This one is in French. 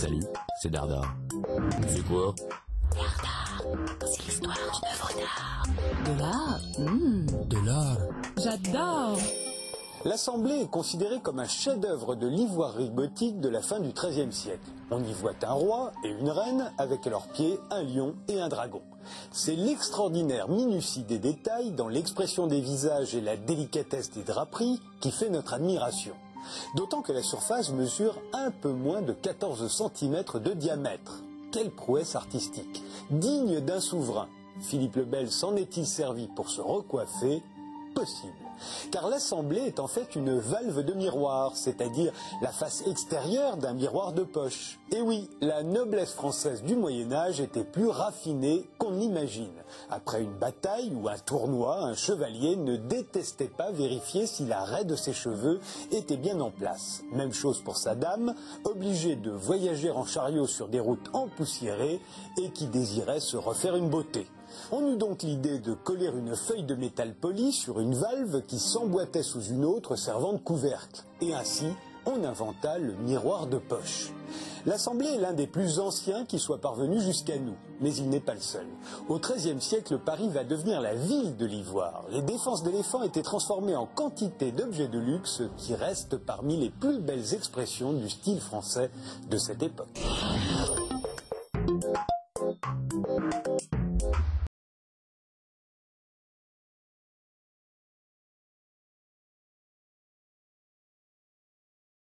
Salut, c'est Dardar. C'est quoi? Dardar, c'est l'histoire d'une œuvre d'art. De l'art? De l'art. J'adore! L'Assemblée est considérée comme un chef-d'œuvre de l'ivoirerie gothique de la fin du XIIIe siècle. On y voit un roi et une reine avec à leurs pieds un lion et un dragon. C'est l'extraordinaire minutie des détails dans l'expression des visages et la délicatesse des draperies qui fait notre admiration. D'autant que la surface mesure un peu moins de 14 cm de diamètre. Quelle prouesse artistique! Digne d'un souverain. Philippe le Bel s'en est-il servi pour se recoiffer? Possible. Car l'Assemblée est en fait une valve de miroir, c'est-à-dire la face extérieure d'un miroir de poche. Et oui, la noblesse française du Moyen-Âge était plus raffinée qu'on n'imagine. Après une bataille ou un tournoi, un chevalier ne détestait pas vérifier si la raie de ses cheveux était bien en place. Même chose pour sa dame, obligée de voyager en chariot sur des routes empoussiérées et qui désirait se refaire une beauté. On eut donc l'idée de coller une feuille de métal poli sur une valve qui s'emboîtait sous une autre servant de couvercle. Et ainsi, on inventa le miroir de poche. L'Assemblée est l'un des plus anciens qui soit parvenu jusqu'à nous, mais il n'est pas le seul. Au XIIIe siècle, Paris va devenir la ville de l'ivoire. Les défenses d'éléphants étaient transformées en quantité d'objets de luxe qui restent parmi les plus belles expressions du style français de cette époque.